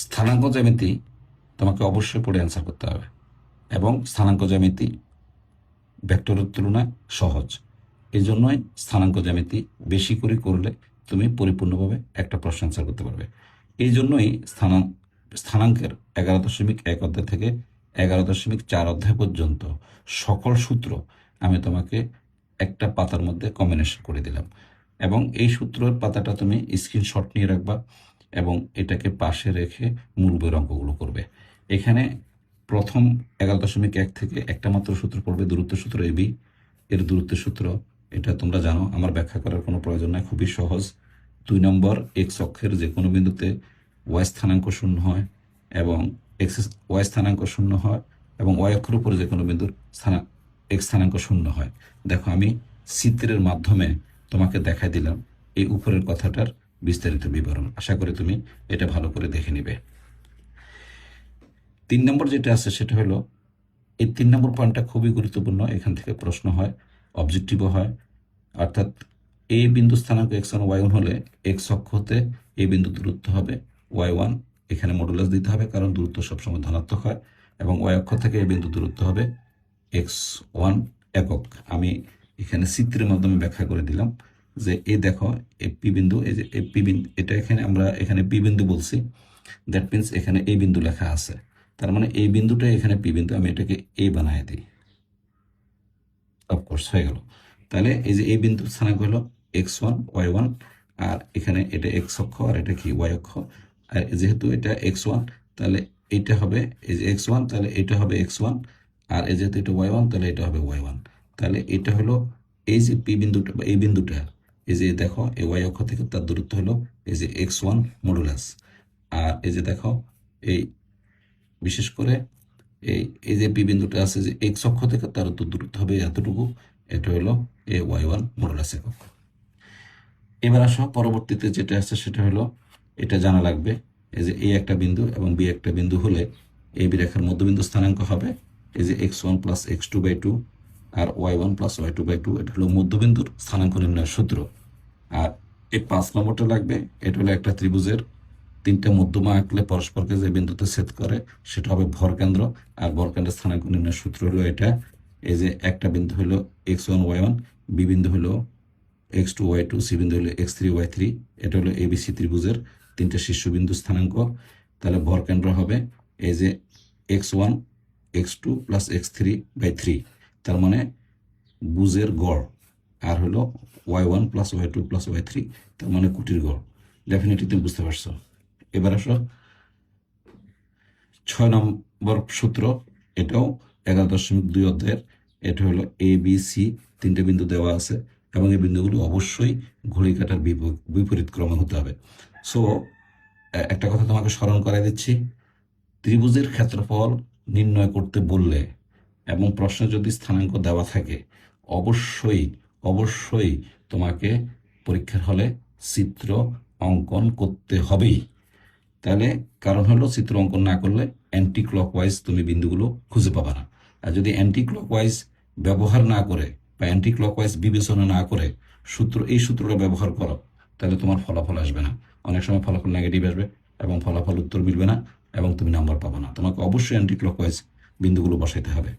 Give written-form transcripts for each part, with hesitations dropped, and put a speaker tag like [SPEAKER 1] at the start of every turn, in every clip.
[SPEAKER 1] স্থানাঙ্ক জ্যামিতি তোমাকে অবশ্যই পড়ে অ্যান্সার করতে হবে, এবং স্থানাঙ্ক জ্যামিতি ভেক্টরের তুলনায় সহজ। এই জন্যই স্থানাঙ্ক জ্যামিতি বেশি করে করলে তুমি পরিপূর্ণভাবে একটা প্রশ্ন অ্যান্সার করতে পারবে। এই জন্যই স্থানাঙ্কের 11.1 অধ্যায় থেকে 11.4 অধ্যায় পর্যন্ত সকল সূত্র আমি তোমাকে একটা পাতার মধ্যে কম্বিনেশন করে দিলাম, এবং এই সূত্রের পাতাটা তুমি স্ক্রিনশট নিয়ে রাখবা এবং এটাকে পাশে রেখে মূল বইয়ের অঙ্কগুলো করবে। এখানে প্রথম 11.1 থেকে একটা মাত্র সূত্র পড়বে, দূরত্ব সূত্র এবি। এর দূরত্বের সূত্র এটা তোমরা জানো, আমার ব্যাখ্যা করার কোনো প্রয়োজন নাই, খুবই সহজ। 2 নম্বর, এক্স অক্ষের যে কোনো বিন্দুতে ওয়াই স্থানাঙ্ক শূন্য হয় এবং এক্স ওয়াই স্থানাঙ্ক শূন্য হয়, এবং ওয়াই অক্ষের উপরে যে কোনো বিন্দুর এক্স স্থানাঙ্ক শূন্য হয়। দেখো আমি চিত্রের মাধ্যমে তোমাকে দেখাই দিলাম এই উপরের কথাটার বিস্তারিত বিবরণ। আশা করি তুমি এটা ভালো করে দেখে নিবে। 3 নম্বর যেটা আছে সেটা হলো, এই 3 নম্বর পয়েন্টটা খুবই গুরুত্বপূর্ণ, এখান থেকে প্রশ্ন হয়, অবজেক্টিভও হয়। অর্থাৎ এ বিন্দু স্থানাঙ্ক x1 y1 হলে এক্স অক্ষ হতে এ বিন্দু দূরত্ব হবে y1, এখানে মডুলাস দিতে হবে কারণ দূরত্ব সবসময় ধনাত্মক হয়, এবং y অক্ষ থেকে এ বিন্দু দূরত্ব হবে x1 একক। আমি এখানে চিত্রের মাধ্যমে ব্যাখ্যা করে দিলাম যে এই দেখো এ পি বিন্দু, এই যে পি বিন্দু, এটা এখানে আমরা এখানে পি বিন্দু বলছি, দ্যাট মিনস এখানে এই বিন্দু লেখা আছে, তার মানে এই বিন্দুটা এখানে পি বিন্দু, আমি এটাকে এ বানায় দিই, অফকোর্স হয়ে গেল। তাহলে এই যে এই বিন্দুর স্থানাঙ্ক হলো x1 y1, আর এখানে এটা এক্স অক্ষ আর এটা কি ওয়াই অক্ষ। আর যেহেতু এটা x1 তাহলে এটা হবে এই যে x1, তাহলে এটা হবে x1, আর এই যেহেতু এটা y1 তাহলে এটা হবে y1। তাহলে এটা হলো এই যে পি বিন্দুটা বা এই বিন্দুটা, এই যে দেখো এই ওয়াই অক্ষ থেকে তার দূরত্ব হলো এই যে x1 মডুলাস। আর এই যে দেখো এই বিশেষ করে এই এই যে পি বিন্দুটা আছে যে এক্স অক্ষ থেকে তার দূরত্ব হবে এতটুকু, এটা হলো এ y1 মডুলাস একক। এবার আসো পরবর্তীতে যেটা আছে সেটা হলো, এটা জানা লাগবে, এই যে এ একটা বিন্দু এবং বি একটা বিন্দু হলে এ বি রেখার মধ্যবিন্দু স্থানাঙ্ক হবে এই যে x1 প্লাস x2/2 আর y1 প্লাস y2/2, এটা হলো মধ্যবিন্দুর স্থানাঙ্ক নির্ণয়ের সূত্র। আর এই 5 নম্বরটা লাগবে, এটা হলো একটা ত্রিভুজের 3টে মধ্যমা আঁকলে পরস্পরকে যে বিন্দুতে ছেদ করে সেটা হবে ভরকেন্দ্র, আর ভরকেন্দ্রের স্থানাঙ্ক নির্ণয়ের সূত্র হলো এটা। এই যে একটা বিন্দু হলো x1 y1, বি বিন্দু হলো x2 y2, সি বিন্দু হলো x3 y3, এটা হলো এবিসি ত্রিভুজের 3টে শীর্ষবিন্দু স্থানাঙ্ক। তাহলে ভরকেন্দ্র হবে এই যে x1 x2 প্লাস x3/3, তার মানে বুজের গড়, আর হলো y1 plus y2 plus y3, তার মানে কুটির গড়। ডেফিনেটলি তুমি বুঝতে পারছো। এবার আসো 6 নম্বর সূত্র, এটাও 11.2 অধ্যায়ের। এটা হলো এ বি সি 3টে বিন্দু দেওয়া আছে, এবং এই বিন্দুগুলো অবশ্যই ঘড়ি কাঁটার বিপরীত ক্রমে হতে হবে। সো একটা কথা তোমাকে স্মরণ করাই দিচ্ছি, ত্রিভুজের ক্ষেত্রফল নির্ণয় করতে বললে এবং প্রশ্নে যদি স্থানাঙ্ক দেওয়া থাকে, অবশ্যই অবশ্যই তোমাকে পরীক্ষার হলে চিত্র অঙ্কন করতে হবেই। তাহলে কারণ হলো চিত্র অঙ্কন না করলে অ্যান্টি ক্লকওয়াইজ তুমি বিন্দুগুলো খুঁজে পাবে না। আর যদি অ্যান্টি ক্লকওয়াইজ ব্যবহার না করে বা অ্যান্টি ক্লকওয়াইজ বিবেচনা না করে এই সূত্রটা ব্যবহার করো, তাহলে তোমার ফলাফল আসবে না। অনেক সময় ফলাফল নেগেটিভ আসবে এবং ফলাফল উত্তর মিলবে না এবং তুমি নাম্বার পাবে না। তোমাকে অবশ্যই অ্যান্টি ক্লকওয়াইজ বিন্দুগুলো বসাইতে হবে।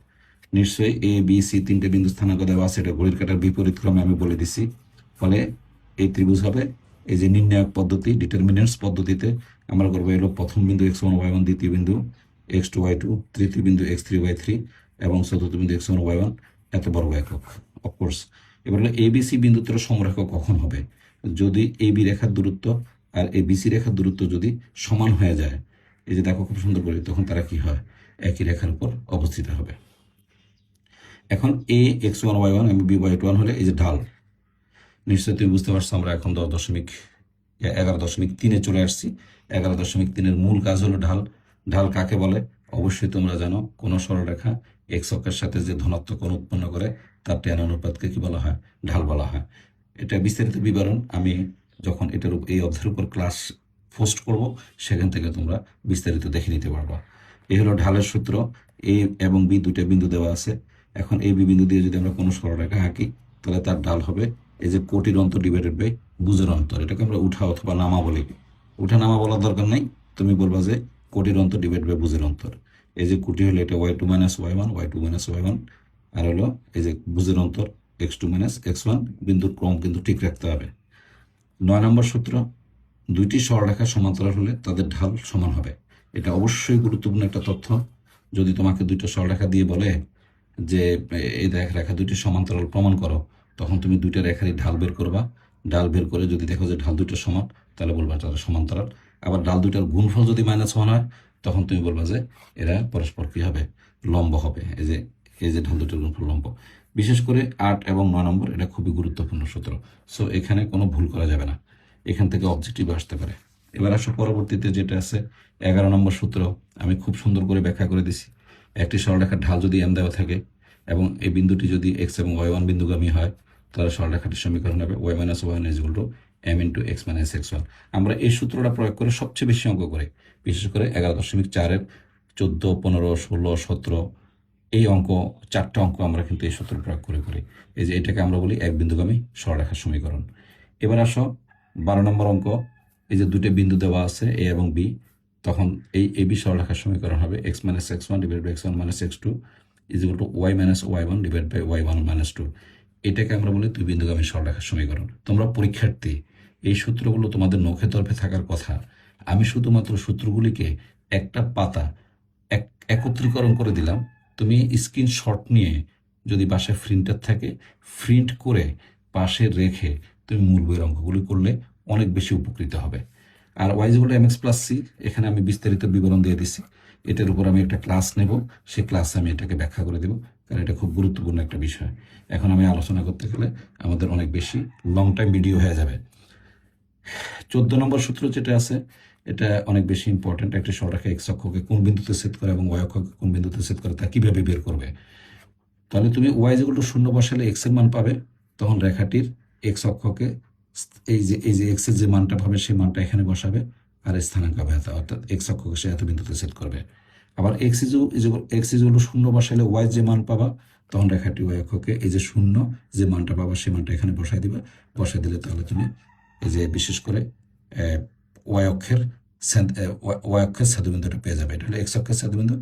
[SPEAKER 1] নিশ্চয়ই এ বি সি 3টে বিন্দু স্থানাঙ্ক দেওয়া আছে, এটা ঘড়ির কাঁটার বিপরীত ক্রমে আমি বলে দিছি। ফলে এই ত্রিভুজ হবে, এই যে নির্ণায়ক পদ্ধতি ডিটারমিনেন্টস পদ্ধতিতে আমরা করবো এলো প্রথম বিন্দু x1 y1, দ্বিতীয় বিন্দু x2 y2, তৃতীয় বিন্দু x3 y3 এবং চতুর্থ বিন্দু x1 y1 এত বর্গ একক। অফকোর্স এবার হলো এবিসি বিন্দুত্ব সমরেখা কখন হবে, যদি এবি রেখার দূরত্ব আর এবিসি রেখার দূরত্ব যদি সমান হয়ে যায়, এই যে দেখো খুব সুন্দর করে, তখন তারা কি হয়, একই রেখার উপর অবস্থিত হবে। এখন এ x1 y1 এবং বি y1 হলে এই যে ঢাল, নিশ্চয়ই তুমি বুঝতে পারছো আমরা এখন 11.3-এ চলে আসছি। 11.3-এর মূল কাজ হলো ঢাল। ঢাল কাকে বলে অবশ্যই তোমরা জানো, কোনো সরলরেখা এক্স অক্ষের সাথে যে ধনাত্মক কোণ উৎপন্ন করে তার ট্যান অনুপাতকে কি বলা হয়, ঢাল বলা হয়। এটা বিস্তারিত বিবরণ আমি যখন এই অধ্যায়ের উপর ক্লাস পোস্ট করব সেখান থেকে তোমরা বিস্তারিত দেখে নিতে পারবা। এই হলো ঢালের সূত্র। এ এবং বি দুটো বিন্দু দেওয়া আছে। এখন এই বি বিন্দু দিয়ে যদি আমরা কোনো সরলরেখা আঁকি তাহলে তার ঢাল হবে এই যে কোটির অন্তর ডিভাইডেড বাই বুজের অন্তর। এটাকে আমরা উঠা অথবা নামা বলি। উঠা নামা বলার দরকার নেই, তুমি বলবা যে কোটির অন্তর ডিভাইড বাই ভুজের অন্তর। এই যে কোটি হলো এটা y2 minus y1, y2 minus y1, আর হলো এই যে ভুজের অন্তর x2 মাইনাস x1। বিন্দুর ক্রম কিন্তু ঠিক রাখতে হবে। 9 নম্বর সূত্র, দুইটি সরলরেখা সমান্তরাল হলে তাদের ঢাল সমান হবে। এটা অবশ্যই গুরুত্বপূর্ণ একটা তথ্য। যদি তোমাকে দুইটা সরলরেখা দিয়ে বলে যে এই রেখা দুইটি সমান্তরাল প্রমাণ করো, তখন তুমি দুইটা রেখারই ঢাল বের করবা। ঢাল বের করে যদি দেখো যে ঢাল দুটো সমান, তাহলে বলবা তারা সমান্তরাল। আবার ঢাল দুইটার গুণফল যদি -1 হয়, তখন তুমি বলবা যে এরা পরস্পর কি হবে, লম্ব হবে। এই যে ঢাল দুটোর গুণফল লম্ব। বিশেষ করে 8 এবং 9 নম্বর এটা খুবই গুরুত্বপূর্ণ সূত্র। সো এখানে কোনো ভুল করা যাবে না, এখান থেকে অবজেক্টিভ আসতে পারে। এবার আসো পরবর্তীতে যেটা আছে 11 নম্বর সূত্র। আমি খুব সুন্দর করে ব্যাখ্যা করে দিছি। একটি সরলরেখার ঢাল যদি m দেওয়া থাকে এবং এই বিন্দুটি যদি x এবং y1 বিন্দুগামী হয়, তাহলে সরলরেখাটির সমীকরণ হবে y minus y1 is equal two m into x minus x1। আমরা এই সূত্রটা প্রয়োগ করে সবচেয়ে বেশি অঙ্ক করে, বিশেষ করে 11.4-এর 14, 15, 16, 17 এই অঙ্ক, 4টা অঙ্ক আমরা কিন্তু এই সূত্র প্রয়োগ করে করি। এই যে এটাকে আমরা বলি এক বিন্দুগামী সরলরেখার সমীকরণ। এবার আসো 12 নম্বর অঙ্ক। এই যে দুটো বিন্দু দেওয়া আছে a এবং b, তখন এই ab সরলরেখার সমীকরণ হবে x minus x1 divide by x1 minus x2 is equal to y minus y1 divide by y1 minus 2। এটাকে আমরা বলি দুই বিন্দুগামী সরলরেখার সমীকরণ। তোমরা পরীক্ষার্থী, এই সূত্রগুলো তোমাদের নখে তরফে থাকার কথা। আমি শুধুমাত্র সূত্রগুলিকে একটা পাতা একত্রীকরণ করে দিলাম। তুমি স্ক্রিনশট নিয়ে যদি বাসায় প্রিন্টার থাকে, প্রিন্ট করে পাশে রেখে তুমি মূল বইয়ের অঙ্কগুলি করলে অনেক বেশি উপকৃত হবে। আর y equal to mx plus c, এখানে আমি বিস্তারিত বিবরণ দিয়ে দিছি। এটার উপর আমি একটা ক্লাস নেব, সেই ক্লাসে আমি এটাকে ব্যাখ্যা করে দেব, কারণ এটা খুব গুরুত্বপূর্ণ একটা বিষয়। এখন আমি আলোচনা করতে গেলে আমাদের অনেক বেশি লং টাইম ভিডিও হয়ে যাবে। 14 নম্বর সূত্র যেটা আছে, এটা অনেক বেশি ইম্পর্টেন্ট। একটি সরলরেখা x অক্ষকে কোন বিন্দুতে ছেদ করে এবং y অক্ষকে কোন বিন্দুতে ছেদ করে তা কিভাবে বের করবে। তাহলে তুমি y ইকুয়াল টু 0 বসালে x এর মান পাবে, তখন রেখাটির x অক্ষকে এই যে x এর যে মানটা পাবে সেই মানটা এখানে বসাবে, আর স্থানাঙ্ক হবে অর্থাৎ x অক্ষকে সে এত বিন্দুতে ছেদ করবে। আবার x ইকুয়াল টু 0 বসালে y যে মান পাবা, তখন রেখাটি y অক্ষকে এই যে 0 যে মানটা পাবা সেই মানটা এখানে বসাই দিবে। বসাই দিলে তাহলে তুমি এই যে বিশেষ করে y অক্ষের ছেদবিন্দুটা পেয়ে যাবে। এটা হলো x অক্ষের ছেদবিন্দু,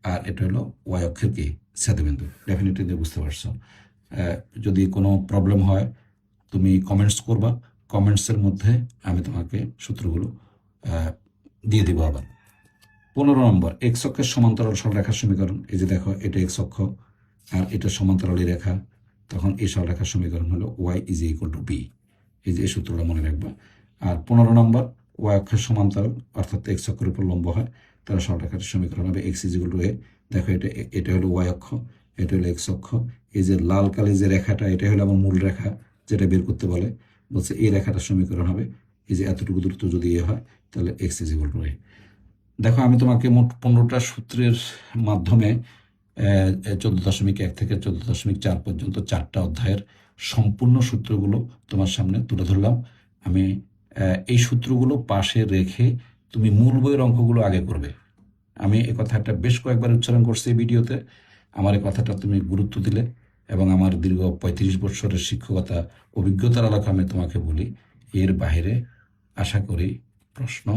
[SPEAKER 1] আর এটা হলো y অক্ষের কি ছেদবিন্দু। ডেফিনেটলি বুঝতে পারছো। যদি কোনো প্রবলেম হয় তুমি কমেন্টস করবা, কমেন্টসের মধ্যে আমি তোমাকে সূত্রগুলো দিয়ে দিব। আবার 15 নম্বর, x অক্ষের সমান্তরাল সরলরেখার সমীকরণ। এই যে দেখো, এটা x অক্ষ আর এটা সমান্তরালী রেখা, তখন এই সরলরেখার সমীকরণ হলো y is equal two b। এই যে এই সূত্রটা মনে রাখবা। আর 15 নম্বর, y অক্ষের সমান্তরাল অর্থাৎ x অক্ষের উপর লম্ব হয়, তাহলে সরলরেখাটির সমীকরণ হবে x is equal two a। দেখো এটা হলো y অক্ষ, এটা হলো x অক্ষ। এই যে লাল কালি যে রেখাটা, এটা হলো আমার মূল রেখা, যেটা বের করতে বলছে এই রেখাটার সমীকরণ হবে এই যে এতটুকু দূরত্ব যদি এ হয়, তাহলে x is equal two a। দেখো, আমি তোমাকে মোট 15টা সূত্রের মাধ্যমে 14.1 থেকে 14.4 পর্যন্ত 4টা অধ্যায়ের সম্পূর্ণ সূত্রগুলো তোমার সামনে তুলে ধরলাম। আমি এই সূত্রগুলো পাশে রেখে তুমি মূল বইয়ের অঙ্কগুলো আগে করবে। আমি এই কথাটা বেশ কয়েকবার উচ্চারণ করছি এই ভিডিওতে। আমার এই কথাটা তুমি গুরুত্ব দিলে এবং আমার দীর্ঘ 35 বছরের শিক্ষকতা অভিজ্ঞতার আলোকে আমি তোমাকে বলি, এর বাইরে আশা করি প্রশ্ন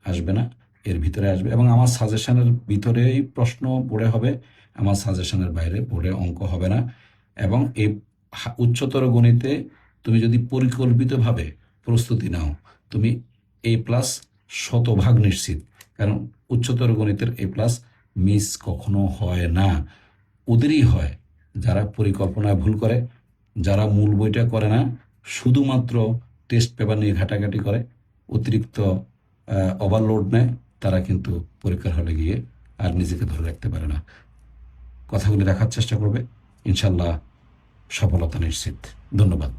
[SPEAKER 1] আসবে না, এর ভিতরে আসবে। এবং আমার সাজেশনের ভিতরেই প্রশ্ন বোর্ডে হবে, আমার সাজেশনের বাইরে বোর্ডে অঙ্ক হবে না। এবং এই উচ্চতর গণিতে তুমি যদি পরিকল্পিতভাবে প্রস্তুতি নাও, তুমি A+ শতভাগ নিশ্চিত। কারণ উচ্চতর গণিতের A+ মিস কখনো হয় না, ওদেরই হয় যারা পরিকল্পনায় ভুল করে, যারা মূল বইটা করে না, শুধুমাত্র টেস্ট পেপার নিয়ে ঘাটাঘাটি করে, অতিরিক্ত ওভারলোড নেয়, তারা কিন্তু পরীক্ষার হলে গিয়ে আর নিজেকে ধরে রাখতে পারে না। কথাগুলি রাখার চেষ্টা করবে, ইনশাল্লাহ সফলতা নিশ্চিত। ধন্যবাদ।